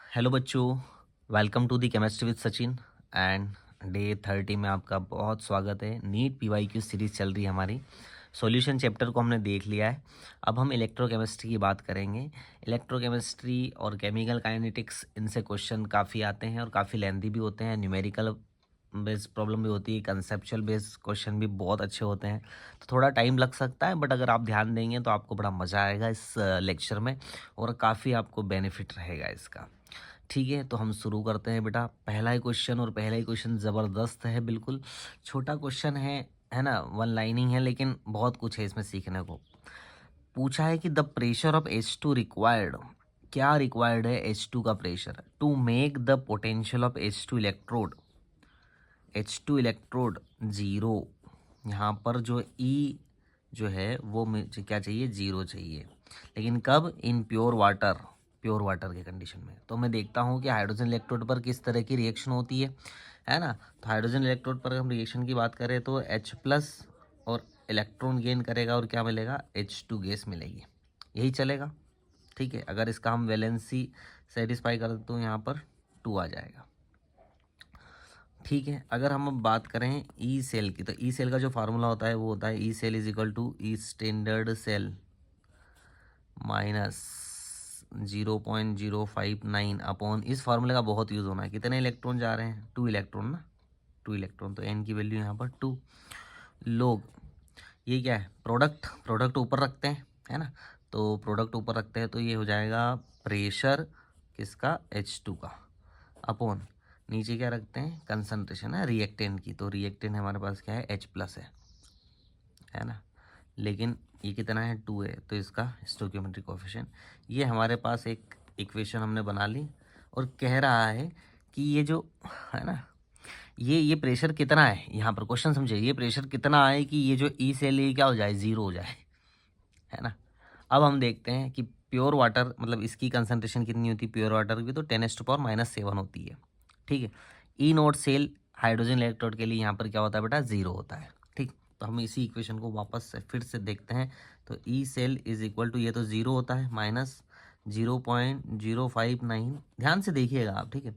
Hello बच्चों, welcome to the chemistry with Sachin and day 30 में आपका बहुत स्वागत है। नीट पीवाईक्यू सीरीज़ चल रही है हमारी। सॉल्यूशन चैप्टर को हमने देख लिया है। अब हम इलेक्ट्रोकेमिस्ट्री की बात करेंगे। इलेक्ट्रोकेमिस्ट्री और केमिकल काइनेटिक्स, इनसे क्वेश्चन काफ़ी आते हैं और काफ़ी लेंथी भी होते हैं। न्यूमेरिकल बेस्ड प्रॉब्लम भी होती है, कंसेप्चुअल बेस्ड क्वेश्चन भी बहुत अच्छे होते हैं। तो थोड़ा टाइम लग सकता है, बट अगर आप ध्यान देंगे तो आपको बड़ा मज़ा आएगा इस लेक्चर में और काफ़ी आपको बेनिफिट रहेगा इसका। ठीक है, तो हम शुरू करते हैं बेटा। पहला ही क्वेश्चन, और पहला ही क्वेश्चन ज़बरदस्त है, बिल्कुल छोटा क्वेश्चन है ना, वन लाइनिंग है, लेकिन बहुत कुछ है इसमें सीखने को। पूछा है कि the pressure of H2 required, क्या रिक्वायर्ड है H2 का pressure to make the potential of H2 electrode, H2 electrode zero. यहाँ पर जो E जो है वो मुझे क्या चाहिए, जीरो चाहिए। लेकिन कब, in pure water, pure water के कंडीशन में। तो मैं देखता हूँ कि हाइड्रोजन इलेक्ट्रोड पर किस तरह की रिएक्शन होती है ना। तो हाइड्रोजन इलेक्ट्रोड पर हम रिएक्शन की बात करें तो H प्लस और इलेक्ट्रॉन गेन करेगा और क्या मिलेगा, H2 गैस मिलेगी। यही चलेगा। ठीक है, अगर इसका हम वैलेंसी सेटिस्फाई कर दें तो यहाँ पर 2 आ जाएगा। ठीक है, अगर हम अब बात करें ई सेल की, तो ई सेल का जो फार्मूला होता है वो होता है E cell is equal to E standard cell minus 0.059 upon, इस फार्मूले का बहुत यूज़ होना है। कितने इलेक्ट्रॉन जा रहे हैं, 2 इलेक्ट्रॉन ना, 2 इलेक्ट्रॉन, तो एन की वैल्यू यहाँ पर 2 लोग। ये क्या है, प्रोडक्ट ऊपर रखते हैं, है ना। तो प्रोडक्ट ऊपर रखते हैं तो ये हो जाएगा प्रेशर किसका, H2 का, अपॉन नीचे क्या रखते हैं, कंसंट्रेशन है रिएक्टेंट की। तो रिएक्टेंट हमारे पास क्या है, H प्लस है ना। लेकिन ये कितना है, 2 है, तो इसका स्टोइकियोमेट्रिक कोएफिशिएंट। ये हमारे पास एक इक्वेशन हमने बना ली और कह रहा है कि ये जो है ना, ये प्रेशर कितना है। यहाँ पर क्वेश्चन समझे, ये प्रेशर कितना है कि ये जो ई सेल ये क्या हो जाए, जीरो हो जाए, है ना। अब हम देखते हैं कि प्योर वाटर, मतलब इसकी कंसंट्रेशन कितनी होती है प्योर वाटर की, तो 10⁻⁻7 होती है। ठीक है, ई नोट सेल हाइड्रोजन इलेक्ट्रोड के लिए यहाँ पर क्या होता है बेटा, जीरो होता है। ठीक, तो हम इसी इक्वेशन को वापस से फिर से देखते हैं। तो E cell is equal to, ये तो जीरो होता है, माइनस 0.059, ध्यान से देखिएगा आप। ठीक है,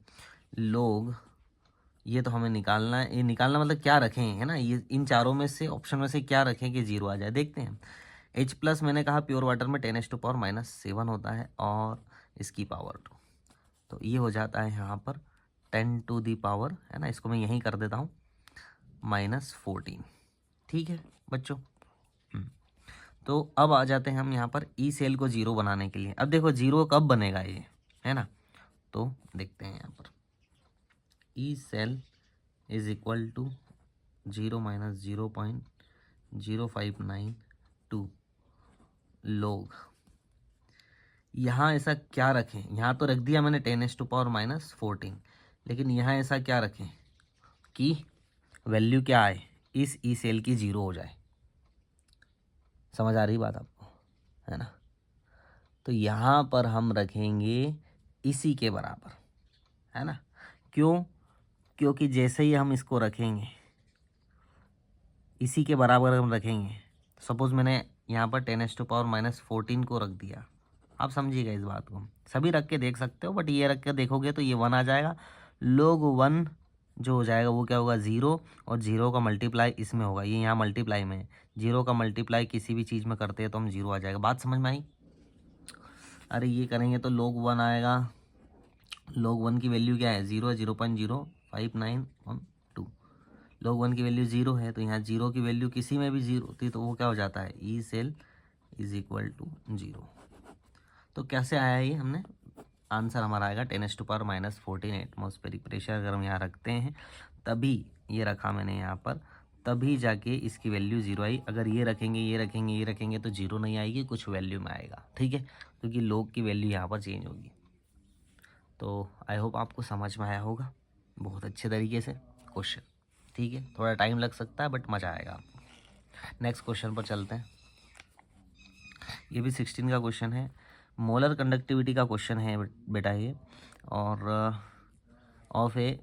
लोग, ये तो हमें निकालना है। ये निकालना मतलब क्या रखें, है ना, ये इन चारों में से, ऑप्शन में से क्या रखें कि जीरो आ जाए, देखते हैं। H प्लस मैंने कहा प्योर वाटर में 10⁻⁻7 होता है और इसकी पावर 2, तो ये हो जाता है यहाँ पर 10⁻, है ना, इसको मैं यहीं कर देता हूँ, -14। ठीक है बच्चों। तो अब आ जाते हैं हम यहाँ पर ई सेल को जीरो बनाने के लिए। अब देखो जीरो कब बनेगा ये, है ना, तो देखते हैं यहाँ पर E cell is equal to 0 - 0.0592 लोग। यहाँ ऐसा क्या रखें, यहाँ तो रख दिया मैंने 10⁻⁻14, लेकिन यहाँ ऐसा क्या रखें कि वैल्यू क्या आए, इस ई सेल की जीरो हो जाए। समझ आ रही बात आपको, है ना। तो यहाँ पर हम रखेंगे इसी के बराबर, है ना। क्यों, क्योंकि जैसे ही हम इसको रखेंगे, इसी के बराबर हम रखेंगे, सपोज मैंने यहाँ पर 10⁻⁻14 को रख दिया, आप समझिएगा इस बात को। सभी रख के देख सकते हो, बट ये रख के देखोगे तो ये 1 आ जाएगा। लोग 1 जो हो जाएगा वो क्या होगा, ज़ीरो, और ज़ीरो का मल्टीप्लाई इसमें होगा, ये यहाँ मल्टीप्लाई में है, जीरो का मल्टीप्लाई किसी भी चीज़ में करते हैं तो हम जीरो आ जाएगा। बात समझ में आई। अरे ये करेंगे तो लोग 1 आएगा। लोग 1 की वैल्यू क्या है, जीरो है, 0.0592। लोग 1 की वैल्यू जीरो है, तो यहाँ जीरो की वैल्यू किसी में भी जीरो होती है तो वो क्या हो जाता है, E cell is equal to zero. तो कैसे आया ये, हमने आंसर हमारा आएगा 10⁻⁻14 एटमॉस्फेरिक प्रेशर। अगर हम यहाँ रखते हैं, तभी ये रखा मैंने यहाँ पर, तभी जाके इसकी वैल्यू जीरो आई। अगर ये रखेंगे, ये रखेंगे, ये रखेंगे तो जीरो नहीं आएगी, कुछ वैल्यू में आएगा। ठीक है, क्योंकि लोग की वैल्यू यहाँ पर चेंज होगी। तो आई होप आपको समझ में आया होगा बहुत अच्छे तरीके से क्वेश्चन। ठीक है, थोड़ा टाइम लग सकता है बट मज़ा आएगा आपको। नेक्स्ट क्वेश्चन पर चलते हैं। ये भी 16 का क्वेश्चन है, मोलर कंडक्टिविटी का क्वेश्चन है बेटा ये, और of A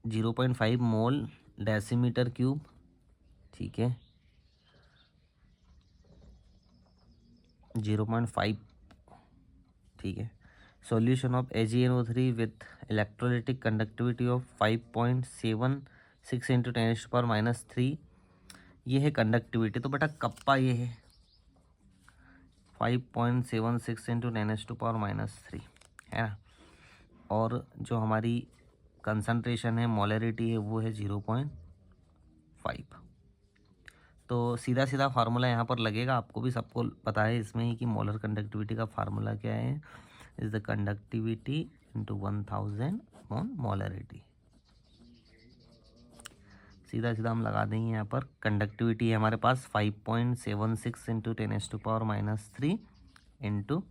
0.5 mole decimetre cube. ठीक है, 0.5, ठीक है, solution of AgNO3 with electrolytic conductivity of 5.76 into 10⁻³ ये है कंडक्टिविटी। तो बेटा कप्पा ये है 5.76 इंटू 10⁻³ है ना, और जो हमारी कंसंट्रेशन है, मोलरिटी है, वो है 0.5। तो सीधा सीधा फार्मूला यहाँ पर लगेगा, आपको भी सबको पता है इसमें ही कि मोलर कंडक्टिविटी का फार्मूला क्या है, is the conductivity into 1000 on molarity. सीधा सीधा हम लगा देंगे यहाँ पर। कंडक्टिविटी है हमारे पास 5.76 इंटू 10⁻³ इंटू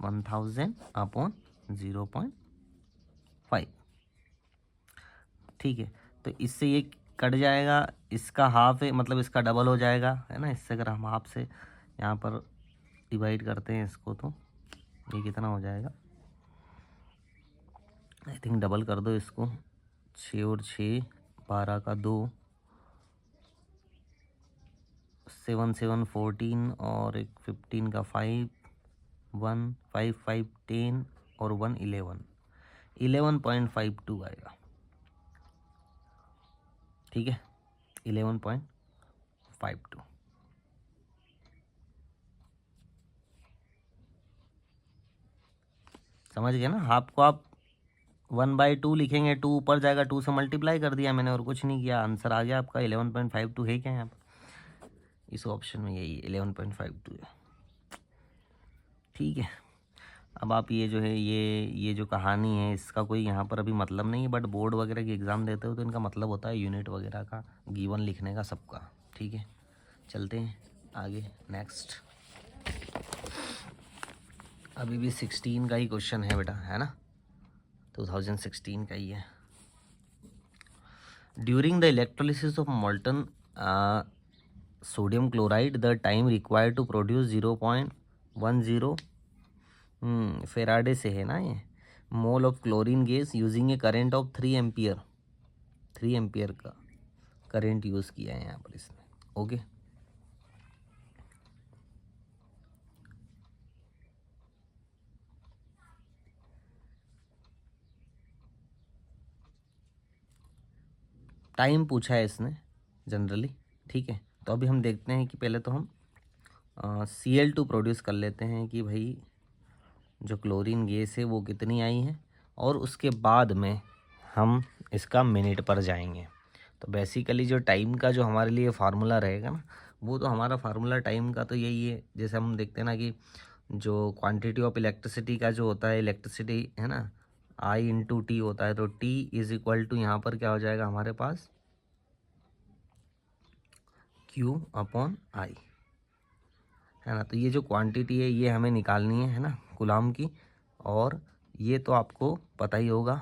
1000 अपॉन 0.5। ठीक है, तो इससे ये कट जाएगा, इसका हाफ है मतलब इसका डबल हो जाएगा, है ना। इससे अगर हम हाफ से यहाँ पर डिवाइड करते हैं इसको तो ये कितना हो जाएगा, आई थिंक डबल कर दो इसको, 6 और 6 12 का 2, 7 7 14 और एक 15 का 5, 1 5 5 10 और 1 11.52 आएगा। ठीक है, 11.52। समझ गए ना। हाफ को आप 1/2 लिखेंगे, 2 ऊपर जाएगा, 2 से मल्टीप्लाई कर दिया मैंने और कुछ नहीं किया, आंसर आ गया आपका 11.52 है क्या यहाँ पर इस ऑप्शन में, यही 11.52 है। ठीक है, अब आप ये जो है ये जो कहानी है इसका कोई यहाँ पर अभी मतलब नहीं है, बट बोर्ड वगैरह की एग्ज़ाम देते हो तो इनका मतलब होता है यूनिट वगैरह का, गिवन लिखने का, सबका। ठीक है, चलते हैं आगे नेक्स्ट। अभी भी 16 का ही क्वेश्चन है बेटा, है ना, 2016 का ही है। During the electrolysis of molten sodium chloride the time required to produce 0.10 faraday से है ना ये, mole of chlorine gas using a current of 3 ampere का करेंट यूज़ किया है यहाँ पर इसने। ओके, टाइम पूछा है इसने जनरली। ठीक है, तो अभी हम देखते हैं कि पहले तो हम Cl2 प्रोड्यूस कर लेते हैं कि भाई जो क्लोरीन गैस है वो कितनी आई है, और उसके बाद में हम इसका मिनट पर जाएंगे। तो बेसिकली जो टाइम का जो हमारे लिए फार्मूला रहेगा ना, वो तो हमारा फार्मूला टाइम का तो यही है, जैसे हम देखते हैं ना कि जो क्वांटिटी ऑफ इलेक्ट्रिसिटी का जो होता है, इलेक्ट्रिसिटी है ना, I इंटू टी होता है, तो T इज इक्वल टू यहाँ पर क्या हो जाएगा हमारे पास Q अपॉन I, है ना। तो ये जो क्वांटिटी है ये हमें निकालनी है ना, कूलाम की, और ये तो आपको पता ही होगा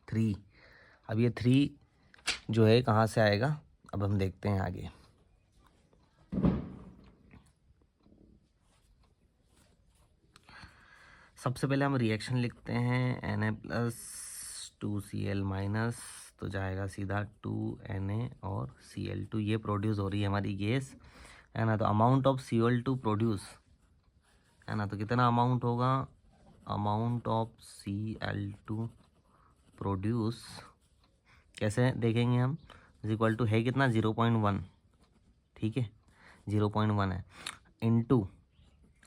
3। अब ये 3 जो है कहाँ से आएगा, अब हम देखते हैं आगे। सबसे पहले हम रिएक्शन लिखते हैं, Na+2Cl-, तो जाएगा सीधा 2Na और Cl2, ये प्रोड्यूस हो रही है हमारी गैस, है ना। तो अमाउंट ऑफ Cl2 प्रोड्यूस, है ना, तो कितना अमाउंट होगा, अमाउंट ऑफ Cl2 प्रोड्यूस कैसे देखेंगे हम, इज इक्वल टू है कितना 0.1, ठीक है 0.1 है, इनटू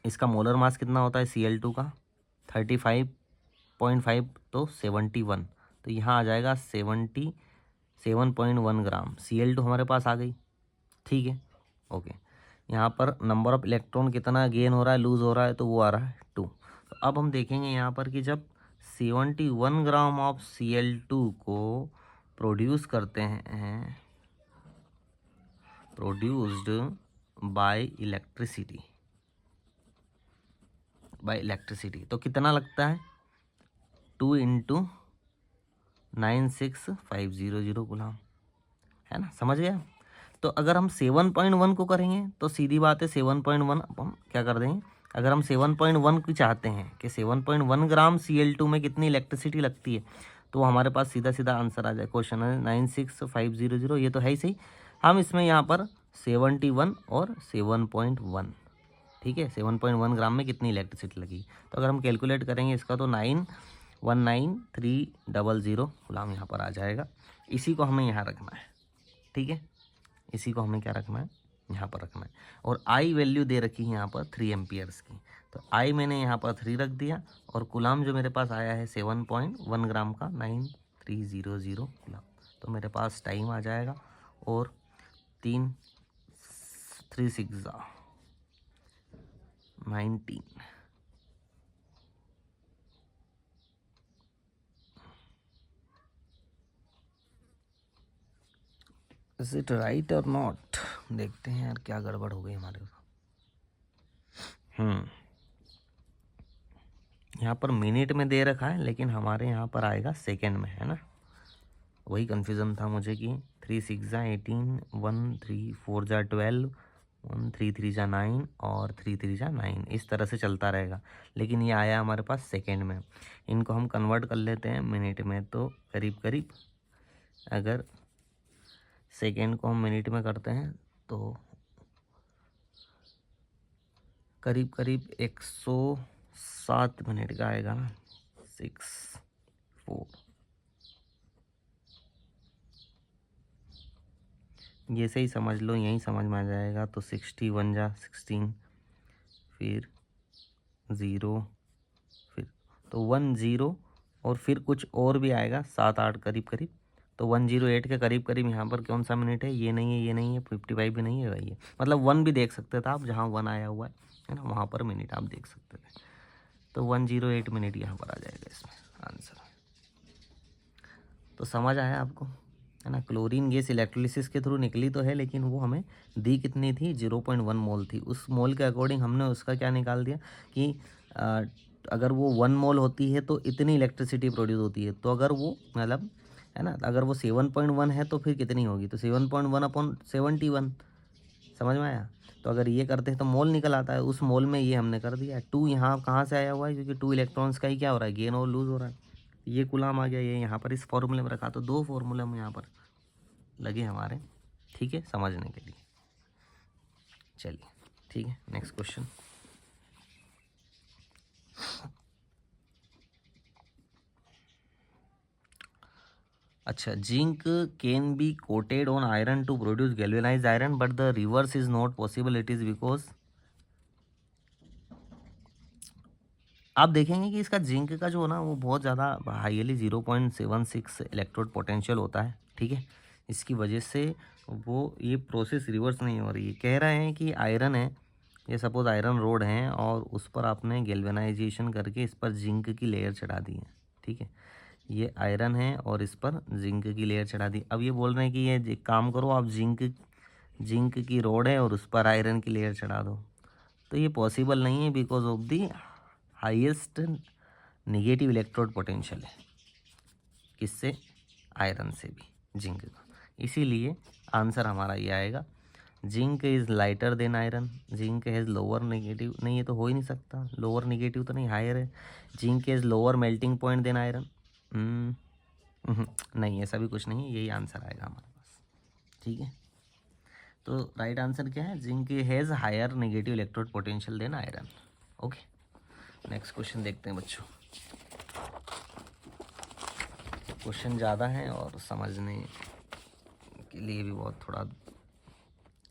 इसका मोलर मास कितना होता है Cl2 का 35.5, तो 71, तो यहाँ आ जाएगा 77.1 ग्राम। Cl2 हमारे पास आ गई, ठीक है ओके। यहाँ पर नंबर ऑफ इलेक्ट्रॉन कितना गेन हो रहा है, लूज़ हो रहा है, तो वो आ रहा है 2। तो अब हम देखेंगे यहाँ पर कि जब 71 ग्राम ऑफ Cl2 को प्रोड्यूस करते हैं, प्रोड्यूस्ड बाय इलेक्ट्रिसिटी, तो कितना लगता है 2 इंटू 96500 गुलाम, है ना, समझ गया। तो अगर हम 7.1 को करेंगे तो सीधी बात है 7.1 अब हम क्या कर देंगे, अगर हम 7.1 की चाहते हैं कि 7.1 ग्राम Cl2 में कितनी इलेक्ट्रिसिटी लगती है, तो हमारे पास सीधा सीधा आंसर आ जाए। क्वेश्चन है 96500, ये तो है ही सही। हम इसमें यहाँ पर 71 और 7.1, ठीक है, 7.1 ग्राम में कितनी इलेक्ट्रिसिटी लगी। तो अगर हम कैलकुलेट करेंगे इसका तो 919300 कूलाम यहाँ पर आ जाएगा। इसी को हमें यहाँ रखना है, ठीक है, इसी को हमें क्या रखना है, यहाँ पर रखना है। और आई वैल्यू दे रखी है यहाँ पर 3 एम्पियर्स की, तो आई मैंने यहाँ पर 3 रख दिया, और कूलाम जो मेरे पास आया है 7.1 ग्राम का 9300 कूलाम। तो मेरे पास टाइम आ जाएगा, और 3 6 19। इज इट राइट और नॉट, देखते हैं यार क्या गड़बड़ हो गई हमारे साथ। यहाँ पर मिनट में दे रखा है, लेकिन हमारे यहाँ पर आएगा सेकेंड में, है ना। वही कन्फ्यूज़न था मुझे कि 3 6 18, 1 3 4 12, 1 3 3 9 और 3 3 9, इस तरह से चलता रहेगा। लेकिन ये आया हमारे पास सेकेंड में। इनको हम कन्वर्ट कर लेते हैं मिनट में, तो करीब करीब अगर सेकेंड को हम मिनट में करते हैं तो करीब करीब 107 मिनट का आएगा ना, 6 4, ये से ही समझ लो, यही समझ में आ जाएगा। तो 61 जा 16, फिर 0, फिर तो 1 0, और फिर कुछ और भी आएगा 7 8 करीब करीब। तो 108 के करीब करीब यहाँ पर कौन सा मिनट है, ये नहीं है, ये नहीं है, 55 भी नहीं है भाई, ये मतलब 1 भी देख सकते थे आप, जहाँ 1 आया हुआ है ना, वहाँ पर मिनट आप देख सकते थे। तो 108 मिनट यहाँ पर आ जाएगा इसमें आंसर। तो समझ आया आपको, है ना। क्लोरीन गैस इलेक्ट्रोलिसिस के थ्रू निकली तो है, लेकिन वो हमें दी कितनी थी, 0.1 मोल थी। उस मोल के अकॉर्डिंग हमने उसका क्या निकाल दिया कि अगर वो 1 मोल होती है तो इतनी इलेक्ट्रिसिटी प्रोड्यूस होती है। तो अगर वो मतलब, है ना, अगर वो 7.1 है तो फिर कितनी होगी, तो 7.1/71, समझ में आया। तो अगर ये करते हैं तो मोल निकल आता है, उस मोल में ये हमने कर दिया। 2 यहाँ कहाँ से आया हुआ है, क्योंकि 2 इलेक्ट्रॉन्स का ही क्या हो रहा है, गेन और लूज हो रहा है। ये कूलाम आ गया, ये यहाँ पर इस फॉर्मूले में रखा। तो 2 फॉर्मूले हम यहाँ पर लगे हमारे, ठीक है, समझने के लिए। चलिए ठीक है, नेक्स्ट क्वेश्चन। अच्छा, zinc can be coated on iron to produce galvanised iron, but the reverse is not possible, it is because. आप देखेंगे कि इसका जिंक का जो ना वो बहुत ज़्यादा हाईली 0.76 इलेक्ट्रोड पोटेंशियल होता है, ठीक है। इसकी वजह से वो ये प्रोसेस रिवर्स नहीं हो रही है। कह रहे हैं कि आयरन है, ये सपोज आयरन रोड है, और उस पर आपने गैल्वेनाइजेशन करके इस पर जिंक की लेयर चढ़ा दी है, ठीक है। ये आयरन है और इस पर जिंक की लेयर चढ़ा दी। अब ये बोल रहे हैं कि ये काम करो, आप जिंक की रोड है और उस पर आयरन की लेयर चढ़ा दो। तो ये पॉसिबल नहीं है, because of the highest negative electrode potential है, किससे, आयरन से भी, जिंक का। इसीलिए आंसर हमारा ये आएगा, zinc is lighter than iron, zinc has lower negative, नहीं ये तो हो ही नहीं सकता, लोअर नेगेटिव तो नहीं, हायर है। Zinc has lower melting point than iron, नहीं ऐसा भी कुछ नहीं है, यही आंसर आएगा हमारे पास, ठीक है। तो राइट आंसर क्या है, zinc has higher negative electrode potential than iron. Okay, next question देखते हैं बच्चों। क्वेश्चन ज़्यादा है और समझने के लिए भी बहुत थोड़ा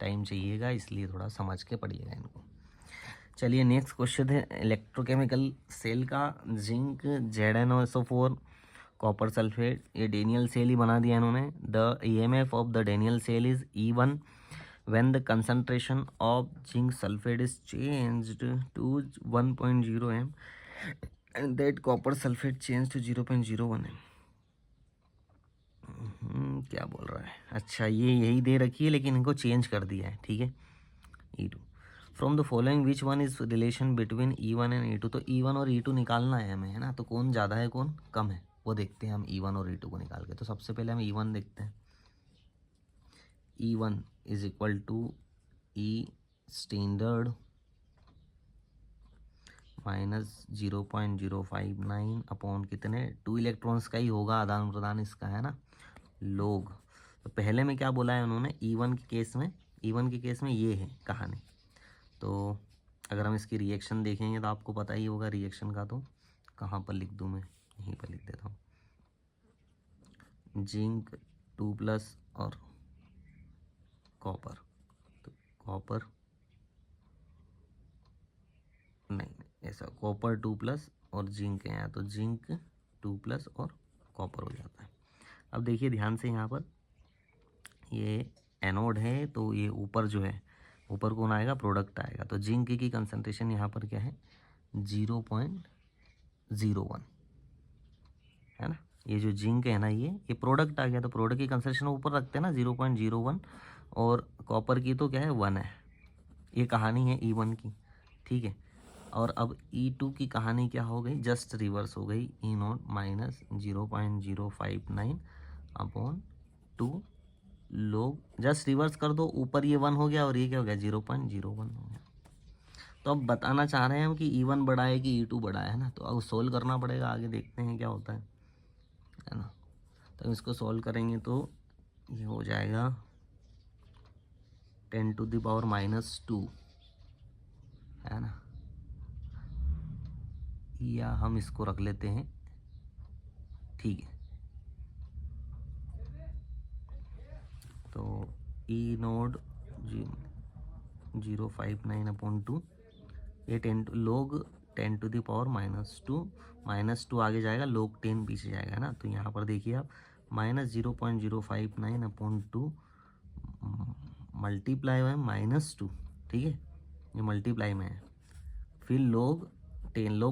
टाइम चाहिएगा, इसलिए थोड़ा समझ के पढ़िएगा इनको। चलिए नेक्स्ट क्वेश्चन है इलेक्ट्रोकेमिकल सेल का, जिंक ZnSO4 कॉपर सल्फेट, ये डेनियल सेल ही बना दिया इन्होंने। The EMF of the Daniell cell is E1 when the concentration of zinc sulfate is changed to 1.0 m and that copper sulfate changed to 0.01 m। क्या बोल रहा है, अच्छा ये यही दे रखी है लेकिन इनको चेंज कर दिया है, ठीक है। E2 from the following which one is relation between E1 and E2। तो E1 और E2 निकालना है हमें, है ना। तो कौन ज़्यादा है कौन कम है, वो देखते हैं हम E1 और E2 को निकाल के। तो सबसे पहले हम E1 देखते हैं। E1 is equal to E standard minus 0.059 upon कितने, 2 इलेक्ट्रॉन्स का ही होगा आदान प्रदान इसका, है ना, लोग। तो पहले में क्या बोला है उन्होंने, E1 के केस में, E1 के केस में ये है कहानी। तो अगर हम इसकी रिएक्शन देखेंगे तो आपको पता ही होगा रिएक्शन का, तो कहाँ पर लिख दूँ मैं, यहीं पर लिख देता हूँ। जिंक 2+ और कॉपर, तो कॉपर नहीं, ऐसा कॉपर 2+ और जिंक है यहाँ, तो जिंक 2+ और कॉपर हो जाता है। अब देखिए ध्यान से, यहाँ पर ये एनोड है तो ये ऊपर जो है, ऊपर कौन आएगा, प्रोडक्ट आएगा। तो जिंक की कंसंट्रेशन यहाँ पर क्या है, 0.01 है ना। ये जो जिंक है ना, ये प्रोडक्ट आ गया, तो प्रोडक्ट की कंसंट्रेशन ऊपर रखते हैं ना 0.01, और कॉपर की तो क्या है 1 है। ये कहानी है E1 की, ठीक है। और अब E2 की कहानी क्या हो गई, जस्ट रिवर्स हो गई, E0 माइनस 0.059 अपॉन 2 लोग, जस्ट रिवर्स कर दो, ऊपर ये 1 हो गया और ये क्या हो गया 0.01 हो गया। तो अब बताना चाह रहे हैं हम कि E1 बड़ा है कि E2 बड़ा है ना, तो अब सोल्व करना पड़ेगा, आगे देखते हैं क्या होता है ना। तो इसको सॉल्व करेंगे तो ये हो जाएगा 10⁻⁻2 है ना, या हम इसको रख लेते हैं, ठीक है। तो E0 0.59/2, ये 10 log 10⁻⁻2, -2 आगे जाएगा, log 10 पीछे जाएगा ना। तो यहाँ पर देखिए आप -0.059/2 मल्टीप्लाई बाय -2, ठीक है, ये मल्टीप्लाई में है। फिर log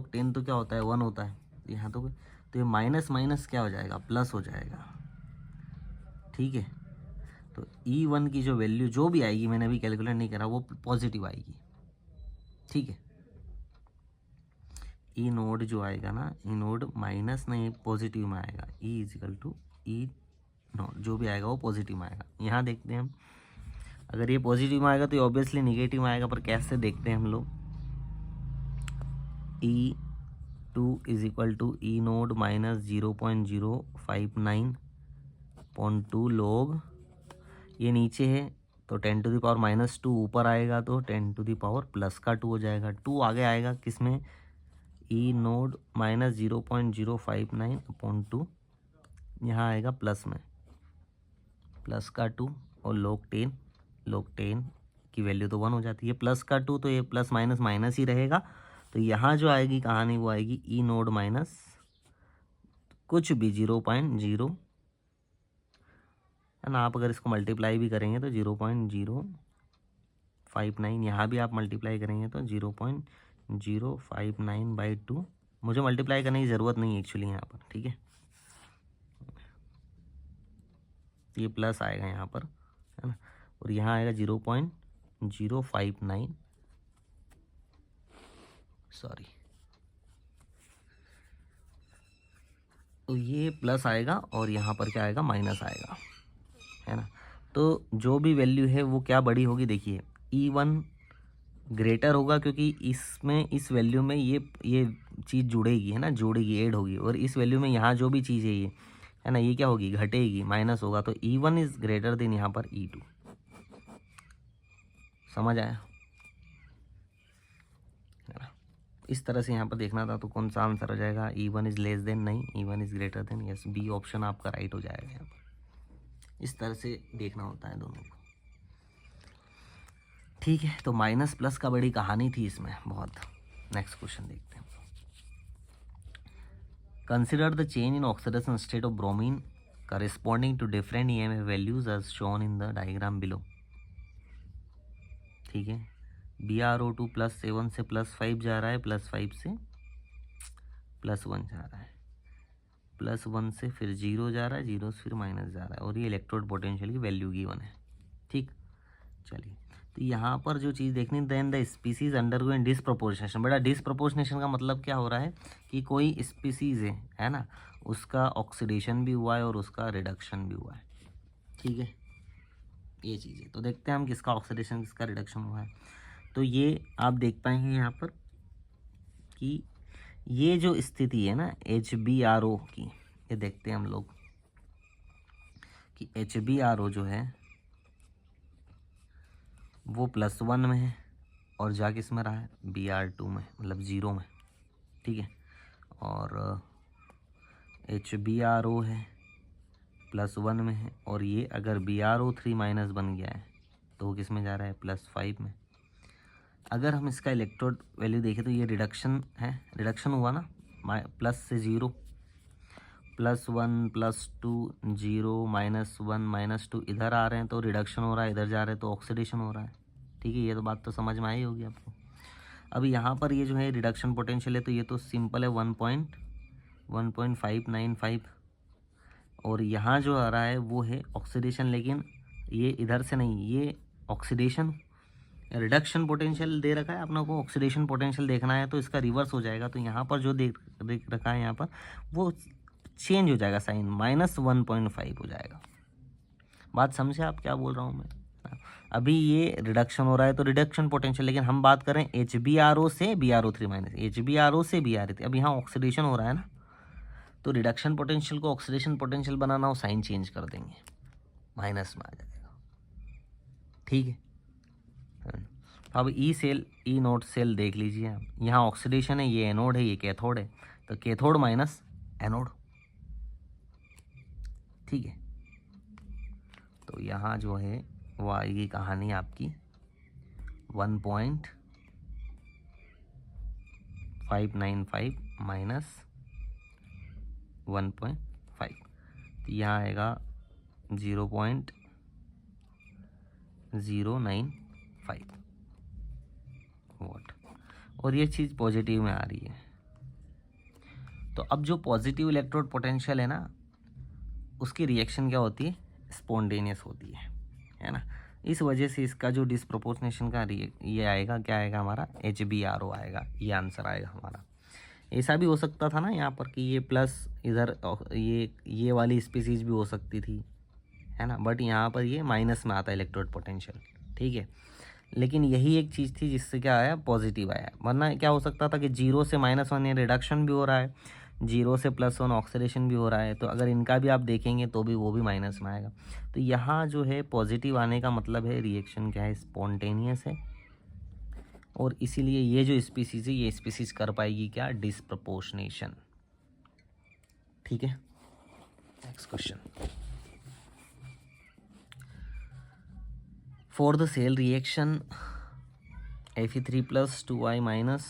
10 तो क्या होता है 1 होता है यहाँ, तो ये माइनस माइनस क्या हो जाएगा, प्लस हो जाएगा, ठीक है। तो E1 की जो वैल्यू जो भी आएगी, मैंने अभी कैलकुलेट नहीं करा, वो पॉजिटिव आएगी, ठीक है। ई नोड जो आएगा ना, ई नोड माइनस नहीं पॉजिटिव में आएगा, E = E नोड जो भी आएगा वो पॉजिटिव में आएगा। यहाँ देखते हैं हम, अगर ये पॉजिटिव में आएगा तो ये ऑब्वियसली निगेटिव में आएगा, पर कैसे देखते हैं हम लोग। E2 = E node minus 0.059/2 log, ये नीचे है तो 10⁻⁻2 ऊपर आएगा तो 10⁻+2 हो जाएगा। 2 आगे आएगा किस में, E0 माइनस 0.059/2, यहाँ आएगा प्लस में, +2 और log 10 की वैल्यू तो 1 हो जाती है, +2 तो ये प्लस माइनस माइनस ही रहेगा। तो यहाँ जो आएगी कहानी वो आएगी E0 माइनस कुछ भी 0.0 है ना। आप अगर इसको मल्टीप्लाई भी करेंगे तो 0.059, यहाँ भी आप मल्टीप्लाई करेंगे तो 0.059/2। मुझे मल्टीप्लाई करने की ज़रूरत नहीं है एक्चुअली यहाँ पर, ठीक है। ये प्लस आएगा यहाँ पर, है ना, और यहाँ आएगा 0.059, सॉरी, तो ये प्लस आएगा और यहाँ पर क्या आएगा, माइनस आएगा, है ना। तो जो भी वैल्यू है वो क्या बड़ी होगी, देखिए E1 ग्रेटर होगा, क्योंकि इसमें इस वैल्यू में ये चीज़ जुड़ेगी, है ना, जुड़ेगी, ऐड होगी, और इस वैल्यू में यहाँ जो भी चीज़ है ये, है ना, ये क्या होगी, घटेगी, माइनस होगा। तो E1 इज़ ग्रेटर देन यहाँ पर E2, समझ आया, है ना। इस तरह से यहाँ पर देखना था, तो कौन सा आंसर हो जाएगा, E1 इज़ लेस देन, नहीं, E1 is greater than, yes, B option आपका राइट हो जाएगा यहाँ पर। इस तरह से देखना होता है दोनों को, ठीक है। तो माइनस प्लस का बड़ी कहानी थी इसमें बहुत। नेक्स्ट क्वेश्चन देखते हैं। Consider the change in oxidation state of bromine corresponding to different EMF values as shown in the diagram below, ठीक है। BrO2 +7 से +5 जा रहा है, +5 से +1 जा रहा है, +1 से फिर 0 जा रहा है, 0 से फिर माइनस जा रहा है, और ये इलेक्ट्रोड पोटेंशियल की वैल्यू गिवन है, ठीक। चलिए, तो यहाँ पर जो चीज़ देखनी, then the species undergoing disproportionation. बेटा डिसप्रपोर्शनेशन का मतलब क्या हो रहा है कि कोई स्पीसीज है ना, उसका ऑक्सीडेशन भी हुआ है और उसका रिडक्शन भी हुआ है, ठीक है, ये चीज़ है। तो देखते हैं हम किसका ऑक्सीडेशन किसका रिडक्शन हुआ है। तो ये आप देख पाएंगे यहाँ पर कि ये जो स्थिति है ना HBRO की, ये देखते हैं हम लोग कि HBRO जो है वो +1 में है और जा किस में रहा है, Br2 में, मतलब 0 में, ठीक है। और HBRO है +1 में है, और ये अगर BrO3 माइनस बन गया है तो वो किस में जा रहा है, +5 में। अगर हम इसका इलेक्ट्रोड वैल्यू देखें तो ये रिडक्शन है, रिडक्शन हुआ ना, प्लस से 0, +1 +2 0 -1 -2 इधर आ रहे हैं तो रिडक्शन हो रहा है, इधर जा रहे हैं तो ऑक्सीडेशन हो रहा है, ठीक है। ये तो बात तो समझ में आई होगी आपको। अब यहाँ पर ये जो है रिडक्शन पोटेंशियल है तो ये तो सिंपल है 1.595, और यहाँ जो आ रहा है वो है ऑक्सीडेशन, लेकिन ये इधर से नहीं, ये ऑक्सीडेशन, रिडक्शन पोटेंशियल दे रखा है अपना को, ऑक्सीडेशन पोटेंशियल देखना है तो इसका रिवर्स हो जाएगा। तो यहाँ पर जो देख रखा है यहाँ पर वो चेंज हो जाएगा, साइन -1.5 हो जाएगा। बात समझे आप क्या बोल रहा हूँ मैं? अभी ये रिडक्शन हो रहा है तो रिडक्शन पोटेंशियल, लेकिन हम बात करें HBRO से BrO3 माइनस, HBRO से BrO3, अब यहाँ ऑक्सीडेशन हो रहा है ना, तो रिडक्शन पोटेंशियल को ऑक्सीडेशन पोटेंशियल बनाना हो, साइन चेंज कर देंगे, माइनस में आ जाएगा, ठीक है। अब E cell, E node cell देख लीजिए आप, यहाँ ऑक्सीडेशन है, ये एनोड है, ये कैथोड है, तो कैथोड माइनस एनोड, ठीक है। तो यहाँ जो है वो आएगी कहानी आपकी 1.595 -1.5, तो यहाँ आएगा 0.095 वोट, और ये चीज़ पॉजिटिव में आ रही है। तो अब जो पॉजिटिव इलेक्ट्रोड पोटेंशियल है ना, उसकी रिएक्शन क्या होती है, स्पॉन्टेनियस होती है ना। इस वजह से इसका जो डिस्प्रोपोर्शनेशन का ये आएगा, क्या आएगा हमारा, HBRO आएगा, ये आंसर आएगा हमारा। ऐसा भी हो सकता था ना यहाँ पर कि ये प्लस इधर ये वाली स्पीसीज भी हो सकती थी, है ना, बट यहाँ पर ये माइनस में आता है इलेक्ट्रोड पोटेंशियल, ठीक है। लेकिन यही एक चीज़ थी जिससे क्या आया, पॉजिटिव आया, वरना क्या हो सकता था कि 0 से -1 ये रिडक्शन भी हो रहा है, 0 से +1 ऑक्सीडेशन भी हो रहा है, तो अगर इनका भी आप देखेंगे तो भी वो भी माइनस में आएगा। तो यहाँ जो है पॉजिटिव आने का मतलब है रिएक्शन क्या है, स्पॉन्टेनियस है, और इसीलिए ये जो स्पीसीज है ये स्पीसीज कर पाएगी क्या, डिस्प्रपोर्शनेशन, ठीक है। Next question, for the cell reaction Fe3 + 2I-,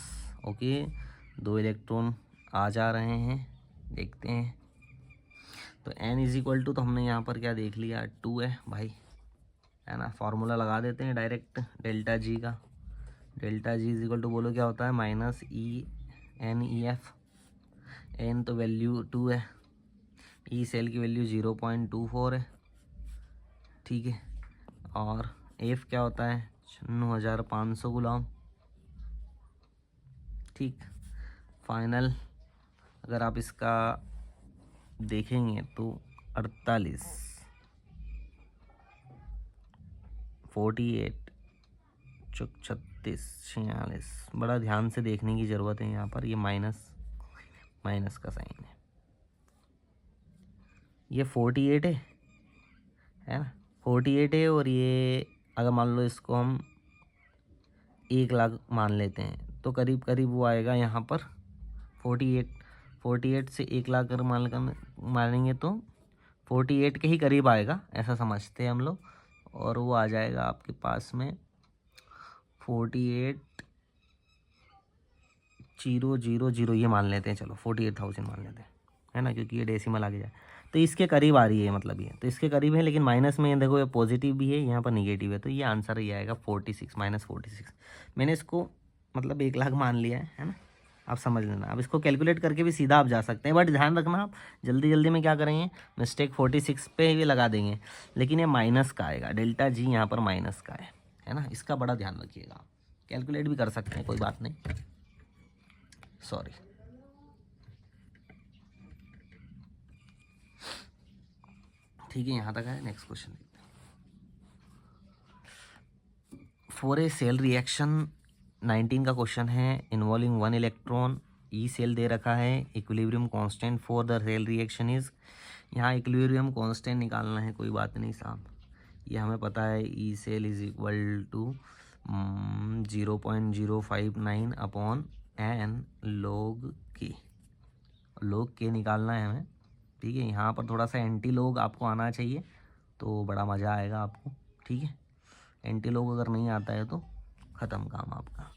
okay, 2 electron आ जा रहे हैं, देखते हैं। तो n तो हमने यहाँ पर क्या देख लिया, 2 है भाई, है ना। फार्मूला लगा देते हैं डायरेक्ट डेल्टा जी का, डेल्टा जी बोलो क्या होता है, -ENEF, n तो वैल्यू 2 है, ई सेल की वैल्यू 0.24 है, ठीक है, और एफ क्या होता है, 9500 गुलाम, ठीक। फाइनल अगर आप इसका देखेंगे तो 48 48 36 46, बड़ा ध्यान से देखने की ज़रूरत है यहाँ पर, ये माइनस का साइन है, ये 48 है ना, 48 है, और ये अगर मान लो इसको हम 1 लाख मान लेते हैं तो करीब करीब वो आएगा यहाँ पर 48 से 1 लाख अगर मानेंगे तो 48 के ही करीब आएगा, ऐसा समझते हैं हम लोग, और वो आ जाएगा आपके पास में 48,000 ये मान लेते हैं, चलो 48,000 मान लेते हैं, है ना, क्योंकि ये डेसिमल आगे जाए तो इसके करीब आ रही है, मतलब ये तो इसके करीब है, लेकिन माइनस में देखो ये पॉजिटिव भी है, यहाँ पर निगेटिव है, तो ये आंसर ये आएगा 46 -46। मैंने इसको मतलब 1 लाख मान लिया है ना, आप समझ लेना। अब इसको कैलकुलेट करके भी सीधा आप जा सकते हैं, बट ध्यान रखना आप जल्दी में क्या करेंगे, मिस्टेक 46 पे भी लगा देंगे, लेकिन ये माइनस का आएगा, डेल्टा जी यहाँ पर माइनस का है ना, इसका बड़ा ध्यान रखिएगा। कैलकुलेट भी कर सकते हैं, कोई बात नहीं, सॉरी। ठीक है, यहाँ तक है। नेक्स्ट क्वेश्चन देखते हैं। फॉर ए सेल रिएक्शन 19 का क्वेश्चन है, इन्वॉल्विंग 1 इलेक्ट्रॉन, ई सेल दे रखा है, equilibrium constant for the cell reaction is, यहाँ इक्विलिब्रियम कांस्टेंट निकालना है, कोई बात नहीं साहब, ये हमें पता है, E cell is equal to 0.059 upon N log K, log के निकालना है हमें। ठीक है, यहाँ पर थोड़ा सा एंटी log आपको आना चाहिए तो बड़ा मज़ा आएगा आपको। ठीक है, एंटी log अगर नहीं आता है तो ख़त्म काम आपका।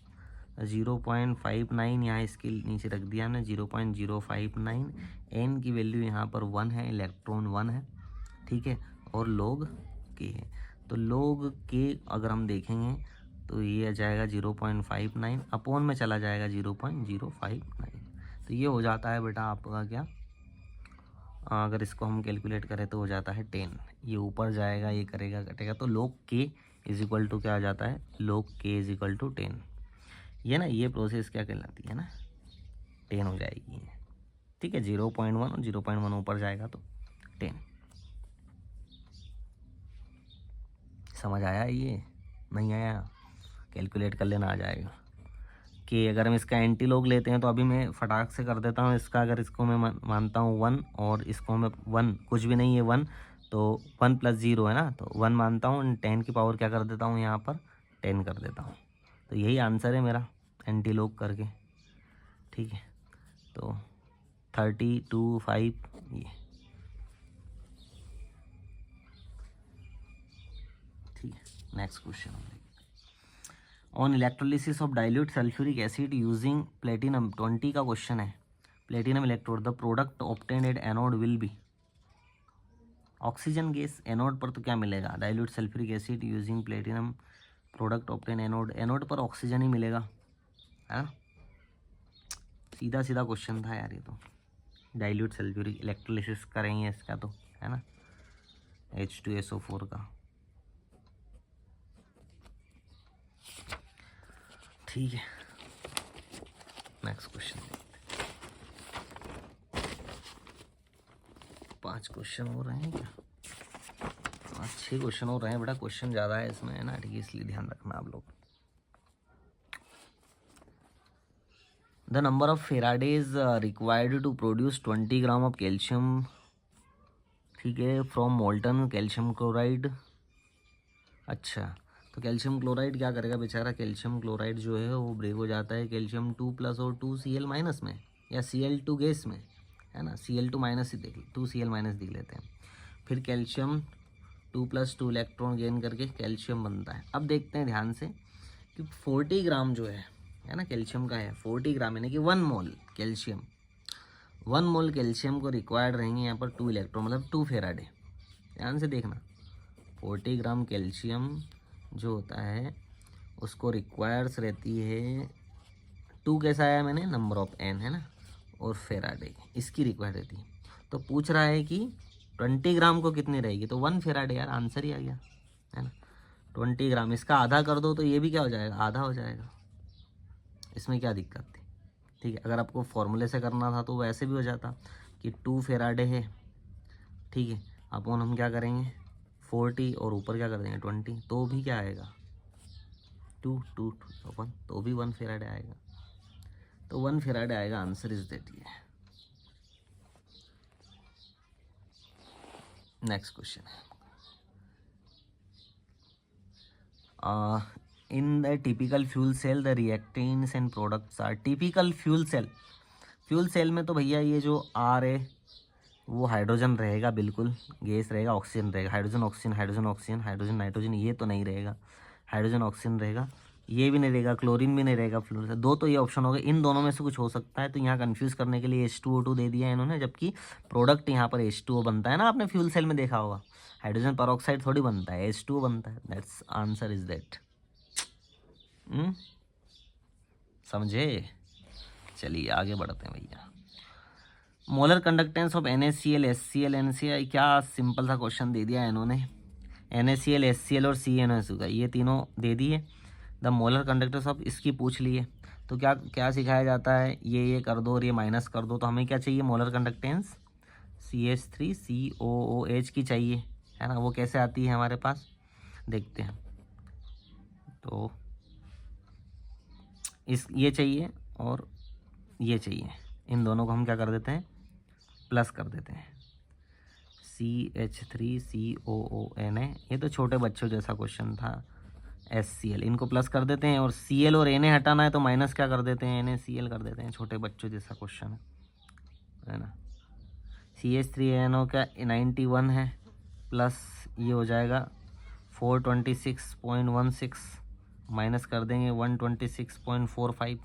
0.59 यहाँ इसके नीचे रख दिया हमने, 0.059। एन की वैल्यू यहाँ पर 1 है, इलेक्ट्रॉन 1 है। ठीक है, और log के है, तो log के अगर हम देखेंगे तो ये आ जाएगा 0.59, अपॉन में चला जाएगा 0.059। तो ये हो जाता है बेटा आपका क्या, अगर इसको हम कैलकुलेट करें तो हो जाता है 10। ये ऊपर जाएगा, ये करेगा कटेगा, तो log k is equal to क्या आ जाता है, log k is equal to 10। ये ना, ये प्रोसेस क्या कहलाती है ना, 10 हो जाएगी। ठीक है, 0.1 और 0.1 ऊपर जाएगा तो 10। समझ आया? ये नहीं आया, कैलकुलेट कर लेना, आ जाएगा। कि अगर हम इसका एंटी log लेते हैं तो अभी मैं फटाक से कर देता हूँ इसका। अगर इसको मैं मानता हूँ 1 और इसको मैं 1, कुछ भी नहीं है 1, तो 1 + 0 है ना, तो 1 मानता हूँ, 10 की पावर क्या कर देता हूँ यहाँ पर, 10 कर देता हूँ। तो यही आंसर है मेरा एंटी log करके। ठीक है, तो 32.5 ये। ठीक है, next question on electrolysis of dilute sulphuric acid using platinum, 20 का क्वेश्चन है। Platinum electrode, the product obtained at anode will be oxygen gas. Anode पर तो क्या मिलेगा, dilute sulphuric acid using platinum, product obtain anode, anode पर oxygen ही मिलेगा, है ना। सीधा सीधा क्वेश्चन था यार ये तो। डाइल्यूट सल्फ्यूरिक इलेक्ट्रोलिसिस करेंगे इसका तो, है ना, H2SO4 का। ठीक है, नेक्स्ट क्वेश्चन। 5 क्वेश्चन हो रहे हैं क्या, 6 क्वेश्चन हो रहे हैं बेटा, क्वेश्चन ज़्यादा है इसमें, है ना। ठीक है, इसलिए ध्यान रखना आप लोग। The number of faradays required to produce 20 gram of calcium, ठीक है, फ्रॉम मोल्टन कैल्शियम क्लोराइड। अच्छा, तो कैल्शियम क्लोराइड क्या करेगा बेचारा, कैल्शियम क्लोराइड जो है वो ब्रेक हो जाता है कैल्शियम 2+ और 2Cl- में, या Cl2 गैस में, है ना। Cl2- ही देख, 2Cl- दिख लेते हैं। फिर कैल्शियम 2+, 2 इलेक्ट्रॉन गेन करके कैल्शियम बनता है। अब देखते हैं ध्यान से कि 40 ग्राम जो है ना कैल्शियम का है, 40 ग्राम यानी कि 1 मोल कैल्शियम, 1 मोल कैल्शियम को रिक्वायर्ड रहेंगे यहाँ पर 2 इलेक्ट्रॉन, मतलब 2 फेराडे। ध्यान से देखना, 40 ग्राम कैल्शियम जो होता है उसको रिक्वायर्स रहती है 2, कैसा आया मैंने, नंबर ऑफ n है ना, और फेराडे इसकी रिक्वायर्ड रहती है। तो पूछ रहा है कि 20 ग्राम को कितनी रहेगी, तो 1 फेराडे यार, आंसर ही आ गया, है ना। 20 ग्राम, इसका आधा कर दो तो ये भी क्या हो जाएगा, आधा हो जाएगा। इसमें क्या दिक्कत थी। ठीक है, अगर आपको फॉर्मूले से करना था तो वैसे भी हो जाता कि 2 फेराडे है। ठीक है, अपन हम क्या करेंगे 40 और ऊपर क्या कर देंगे 20, तो भी क्या आएगा 2 2 1, तो भी 1 फेराडे आएगा। तो 1 फेराडे आएगा, आंसर इज दैट। ये नेक्स्ट क्वेश्चन है, in the typical fuel cell the reactants and products are. Typical fuel cell, fuel cell में तो भैया ये जो आर है वो हाइड्रोजन रहेगा, बिल्कुल गैस रहेगा, ऑक्सीजन रहेगा, hydrogen oxygen, hydrogen oxygen, hydrogen nitrogen, ये तो नहीं रहेगा, हाइड्रोजन ऑक्सीजन रहेगा, ये भी नहीं रहेगा, क्लोरीन भी नहीं रहेगा फ्लोर से। दो तो ये ऑप्शन हो गए, इन दोनों में से कुछ हो सकता है। तो यहाँ कंफ्यूज करने के लिए H2O2 दे दिया है इन्होंने, जबकि प्रोडक्ट यहाँ पर H2O बनता है ना, आपने फ्यूल सेल में देखा होगा, हाइड्रोजन परऑक्साइड थोड़ी बनता है, H2O बनता है। That's answer is that. समझे? चलिए आगे बढ़ते हैं भैया। Molar conductance of NaCl, HCl, NaCl, क्या सिंपल सा क्वेश्चन दे दिया है इन्होंने। NaCl, HCl और CnO2 का ये तीनों दे दिए। द मोलर कंडक्टेंस ऑफ इसकी पूछ लिए, तो क्या क्या सिखाया जाता है, ये कर दो और ये माइनस कर दो। तो हमें क्या चाहिए, मोलर कंडक्टेंस CH3COOH की चाहिए, है ना। वो कैसे आती है हमारे पास, देखते हैं। तो इस ये चाहिए और ये चाहिए, इन दोनों को हम क्या कर देते हैं, प्लस कर देते हैं। CH3COON है, ये तो छोटे बच्चों जैसा क्वेश्चन था, HCl, इनको प्लस कर देते हैं और Cl और Na हटाना है तो माइनस क्या कर देते हैं, NaCl कर देते हैं। छोटे बच्चों जैसा क्वेश्चन है ना। CH3ANO का 91 है, प्लस ये हो जाएगा 426.16, माइनस कर देंगे 126.45।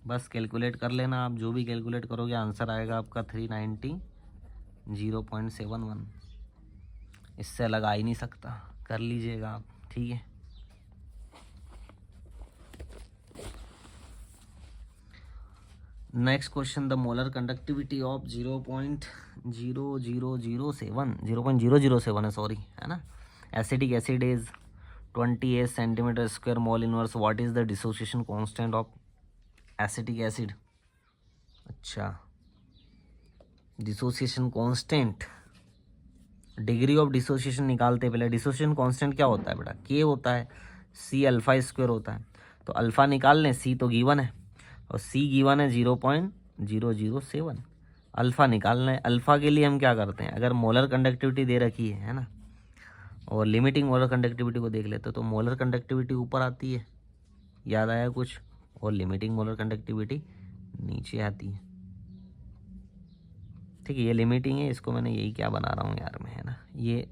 बस कैलकुलेट कर लेना आप, जो भी कैलकुलेट करोगे आंसर आएगा आपका 390.71। इससे अलग आ ही नहीं सकता, कर लीजिएगा आप, ठीक है। Next question, the molar conductivity of 0.0007 है, सॉरी, है ना। Acetic acid is 28 centimetre square mole inverse. What is the dissociation constant of acetic acid? अच्छा, dissociation constant, degree of dissociation निकालते पहले। डिसोसिएशन कांस्टेंट क्या होता है बेटा? के होता है, सी अल्फा स्क्वायर होता है। तो अल्फा निकाल लें, सी तो गिवन है और सी गिवन है 0.007। अल्फा निकालना है। अल्फा के लिए हम क्या करते हैं, अगर मोलर कंडक्टिविटी दे रखी है ना, और लिमिटिंग मोलर कंडक्टिविटी को देख लेते हैं, तो मोलर कंडक्टिविटी ऊपर आती है, याद आया कुछ, और लिमिटिंग मोलर कंडक्टिविटी नीचे आती है। ठीक है, ये लिमिटिंग है, इसको मैंने यही क्या बना रहा हूँ यार मैं, है ना। ये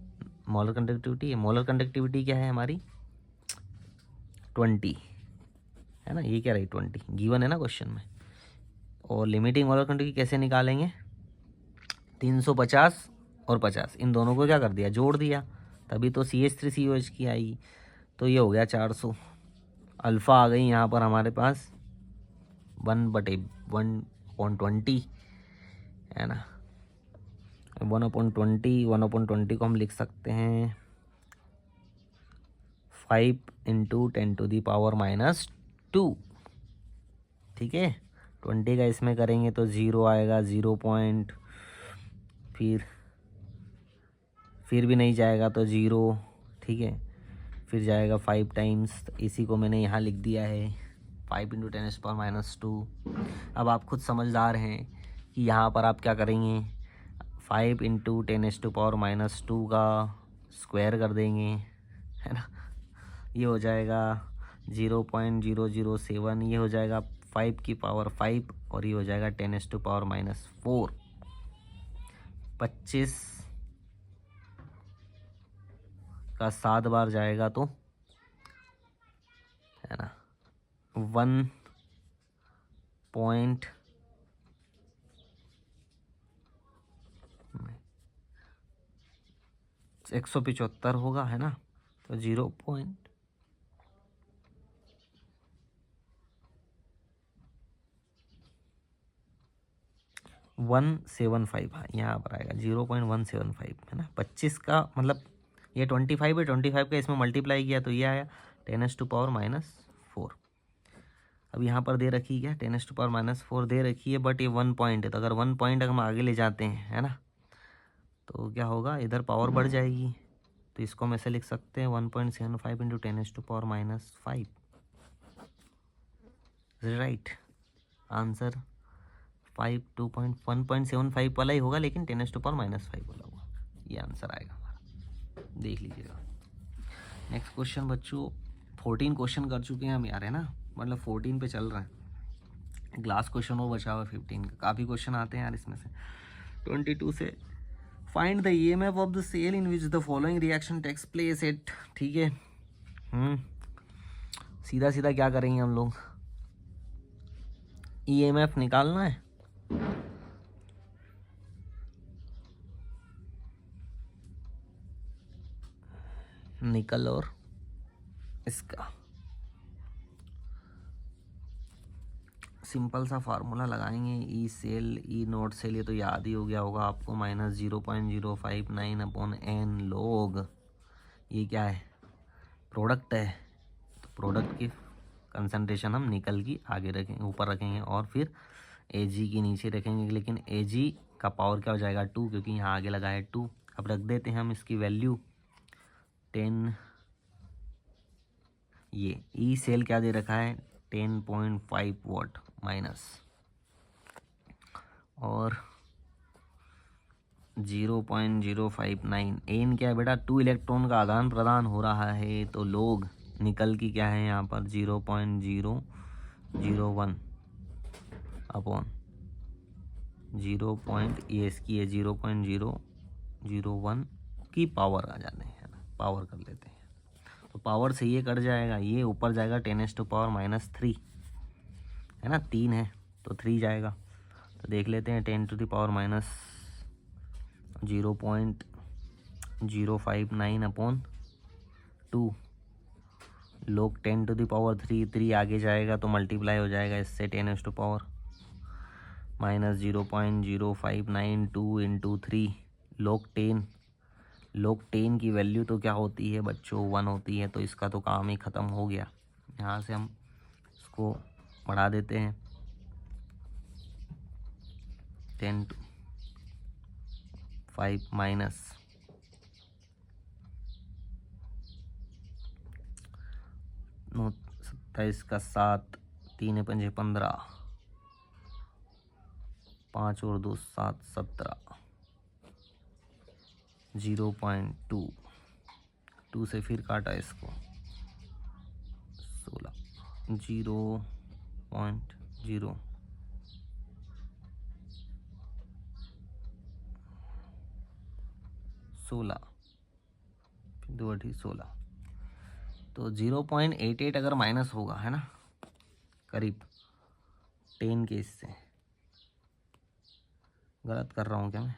मोलर कंडक्टिविटी है। मोलर कंडक्टिविटी क्या है हमारी? 20 है ना। ये क्या रही? 20 गिवन है ना क्वेश्चन में। और लिमिटिंग मोलर कंडक्टिविटी कैसे निकालेंगे? 350 और 50, इन दोनों को क्या कर दिया? जोड़ दिया, तभी तो CH3COH की आएगी। तो ये हो गया 400। अल्फ़ा आ गई यहाँ पर हमारे पास 1/120, है ना। 1/20 को हम लिख सकते हैं 5 × 10⁻²। ठीक है, 20 का इसमें करेंगे तो 0 आएगा, 0 पॉइंट, फिर भी नहीं जाएगा तो 0, ठीक है, फिर जाएगा 5 टाइम्स। इसी को मैंने यहाँ लिख दिया है 5 × 10⁻²। अब आप खुद समझदार हैं कि यहाँ पर आप क्या करेंगे, 5 × 10⁻² का स्क्वायर कर देंगे, है ना। ये हो जाएगा 0.007, ये हो जाएगा 5 की पावर 5 और ये हो जाएगा 10⁻⁴। 25 का 7 बार जाएगा तो, है ना, 175 होगा, है ना। तो 0.175, हाँ यहाँ पर आएगा 0.175, है ना। 25 का मतलब ये 25 है, 25 का इसमें मल्टीप्लाई किया तो ये आया 10⁻⁴। अब यहाँ पर दे रखी है क्या? 10⁻⁴ दे रखी है, बट ये 1 पॉइंट है, तो अगर 1 पॉइंट अगर हम आगे ले जाते हैं, है ना, तो क्या होगा, इधर पावर बढ़ जाएगी। तो इसको हम ऐसे लिख सकते हैं 1.75 × 10⁻⁵। राइट आंसर 1.75 वाला ही होगा, लेकिन 10⁻⁵ वाला होगा। ये आंसर आएगा हमारा, देख लीजिएगा। नेक्स्ट क्वेश्चन बच्चों, 14 क्वेश्चन कर चुके हैं हम यार, है ना, मतलब 14 पे चल रहे हैं। ग्लास क्वेश्चन वो बचा हुआ 15 का। काफ़ी क्वेश्चन आते हैं यार इसमें से। 22 से find the EMF of the cell in which the following reaction takes place at. ठीक है, सीधा सीधा क्या करेंगे हम लोग, EMF निकालना है। निकल और इसका सिंपल सा फार्मूला लगाएंगे, ई सेल ई नोट सेल, ये तो याद ही हो गया होगा आपको, -0.059/n log। ये क्या है? प्रोडक्ट है। तो प्रोडक्ट की कंसंट्रेशन हम निकल की आगे रखेंगे, ऊपर रखेंगे, और फिर Ag की नीचे रखेंगे, लेकिन Ag का पावर क्या हो जाएगा 2, क्योंकि यहाँ आगे लगा है 2। अब रख देते हैं हम इसकी वैल्यू 10। ये ई सेल क्या दे रखा है 10.5 वाट माइनस, और 0.059। एन क्या है बेटा? 2 इलेक्ट्रॉन का आदान प्रदान हो रहा है, तो लोग निकल की क्या है यहाँ पर 0.001 अपॉन 0. ये इसकी है 0.001 की पावर आ जाते हैं ना, पावर कर लेते हैं तो पावर से ये कट जाएगा, ये ऊपर जाएगा 10⁻³ है ना, 3 है तो 3 जाएगा। तो देख लेते हैं 10⁻⁻0.059 अपॉन 2 लोग 10⁻³ आगे जाएगा तो मल्टीप्लाई हो जाएगा इससे 10⁻⁻0.0592 इंटू 3 लोग 10 की वैल्यू तो क्या होती है बच्चों 1 होती है, तो इसका तो काम ही ख़त्म हो गया। यहाँ से हम इसको बढ़ा देते हैं 10⁵ माइनस 27 का 7, 3 पंजे 15, 5 और 2 7, 17, 0.2 से फिर काटा इसको 16, 0.0 16 फिर 2 8 16, तो 0.88 अगर माइनस होगा है ना करीब 10 के इससे, गलत कर रहा हूँ क्या मैं,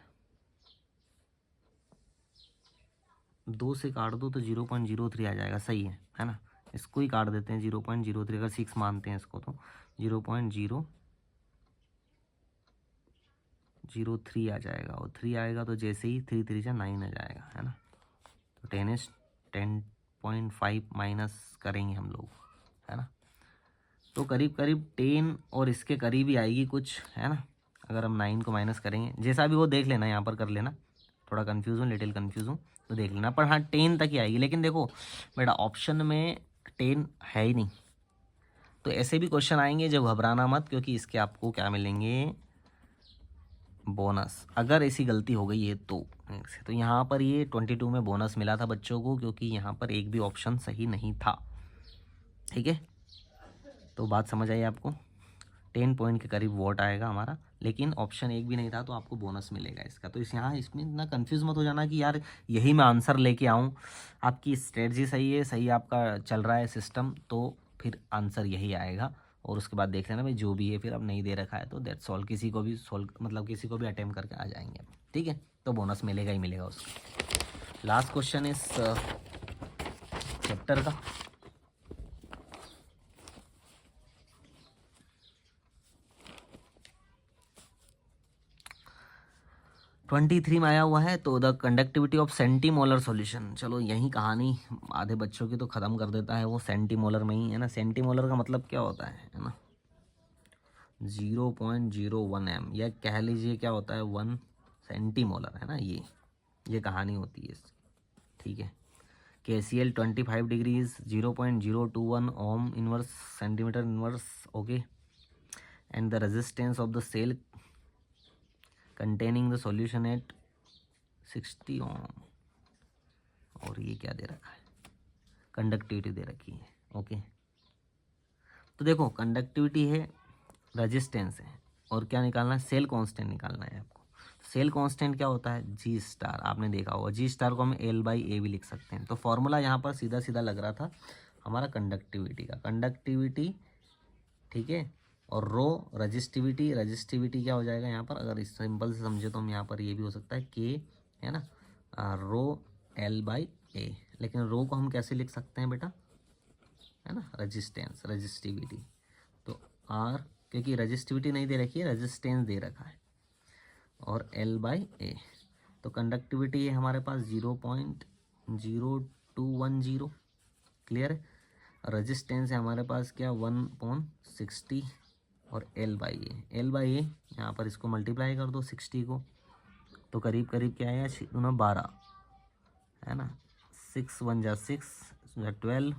2 से काट दो तो 0.03 आ जाएगा, सही है ना। इसको ही काट देते हैं 0.03, अगर 6 मानते हैं इसको तो 0.003 आ जाएगा, और 3 आएगा तो जैसे ही 3 3 जा 9 आ जाएगा है ना। तो 10.5 माइनस करेंगे हम लोग है ना, तो करीब करीब 10 और इसके करीब ही आएगी कुछ है ना। अगर हम 9 को माइनस करेंगे, जैसा भी वो देख लेना, यहाँ पर कर लेना, थोड़ा कंफ्यूज हूँ, लिटिल कंफ्यूज हूँ तो देख लेना, पर हाँ 10 तक ही आएगी। लेकिन देखो बेटा ऑप्शन में 10 है ही नहीं, तो ऐसे भी क्वेश्चन आएंगे जो घबराना मत, क्योंकि इसके आपको क्या मिलेंगे बोनस, अगर ऐसी गलती हो गई है तो यहाँ पर ये 22 में बोनस मिला था बच्चों को, क्योंकि यहाँ पर एक भी ऑप्शन सही नहीं था। ठीक है, तो बात समझ आई आपको, 10 पॉइंट के करीब वोट आएगा हमारा, लेकिन ऑप्शन एक भी नहीं था तो आपको बोनस मिलेगा इसका। तो यहाँ इसमें इतना कंफ्यूज मत हो जाना कि यार यही मैं आंसर लेके आऊँ। आपकी स्ट्रेटजी सही है, सही आपका चल रहा है सिस्टम, तो फिर आंसर यही आएगा। और उसके बाद देख लेना भाई जो भी है, फिर अब नहीं दे रखा है तो दैट्स ऑल, किसी को भी किसी को भी अटेम्प्ट करके आ जाएंगे। ठीक है, तो बोनस मिलेगा ही मिलेगा उसका। लास्ट क्वेश्चन इस चैप्टर का, 23 में आया हुआ है। तो the conductivity of centimolar solution, चलो यही कहानी आधे बच्चों की तो ख़त्म कर देता है वो सेंटीमोलर में ही है ना। सेंटीमोलर का मतलब क्या होता है ना, 0.01 m, या कह लीजिए क्या होता है 1 सेंटीमोलर है ना, ये कहानी होती है इसकी। ठीक है, KCl 25 degrees 0.021 ohm inverse centimetre inverse, okay, and the resistance of the cell containing the solution at 60 ohm. और ये क्या दे रखा है, कंडक्टिविटी दे रखी है। ओके, तो देखो कंडक्टिविटी है, रेजिस्टेंस है, और क्या निकालना है, सेल कांस्टेंट निकालना है आपको। सेल कांस्टेंट क्या होता है, जी स्टार, आपने देखा होगा। जी स्टार को हम L/A भी लिख सकते हैं। तो फॉर्मूला यहाँ पर सीधा सीधा लग रहा था हमारा कंडक्टिविटी का, कंडक्टिविटी ठीक है, और रो रजिस्टिविटी क्या हो जाएगा यहाँ पर, अगर इस सिंपल से समझे तो हम यहाँ पर ये भी हो सकता है K है ना, रो L/A। लेकिन रो को हम कैसे लिख सकते हैं बेटा, है ना, रजिस्टिविटी, तो R, क्योंकि रजिस्टिविटी नहीं दे रखी है, रेजिस्टेंस दे रखा है, और L/A। तो कंडक्टिविटी है हमारे पास 0.0210, क्लियर है। रेजिस्टेंस है हमारे पास क्या 1/60, और L/A यहाँ पर इसको मल्टीप्लाई कर दो 60 को, तो करीब करीब क्या आएगा 12 है ना, 6 1 जा 6 12,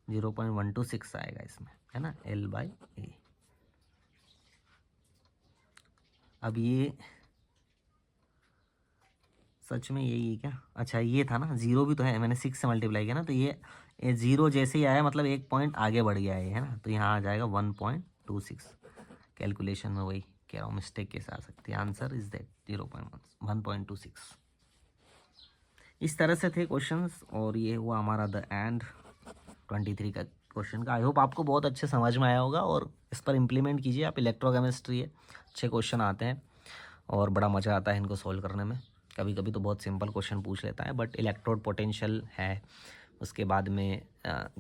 0.126 आएगा इसमें है ना, L/A। अब ये सच में यही है क्या? अच्छा ये था ना, ज़ीरो भी तो है, मैंने 6 से मल्टीप्लाई किया ना, तो ये ज़ीरो जैसे ही आया मतलब एक पॉइंट आगे बढ़ गया है ना, तो यहाँ आ जाएगा 1.26। कैलकुलेशन में वही कह रहा हूँ, मिस्टेक कैसे आ सकती है। Answer is that 1.26। इस तरह से थे क्वेश्चंस, और ये हुआ हमारा द एंड 23 का क्वेश्चन का। आई होप आपको बहुत अच्छे समझ में आया होगा, और इस पर इम्प्लीमेंट कीजिए आप। इलेक्ट्रोकेमिस्ट्री है, अच्छे क्वेश्चन आते हैं और बड़ा मज़ा आता है इनको सॉल्व करने में। कभी कभी तो बहुत सिंपल क्वेश्चन पूछ लेता है, बट इलेक्ट्रोड पोटेंशियल है, उसके बाद में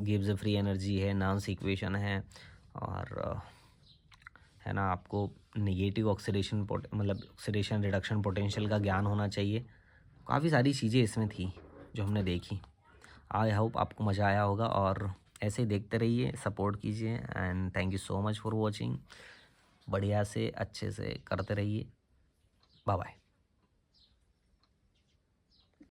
गिव्स फ्री एनर्जी है, नॉन्स इक्वेशन है, और है ना आपको नेगेटिव ऑक्सीडेशन मतलब ऑक्सीडेशन रिडक्शन पोटेंशियल का ज्ञान होना चाहिए। काफ़ी सारी चीज़ें इसमें थी जो हमने देखी। आई होप आपको मज़ा आया होगा, और ऐसे ही देखते रहिए, सपोर्ट कीजिए, and thank you so much for watching. बढ़िया से अच्छे से करते रहिए। Bye bye.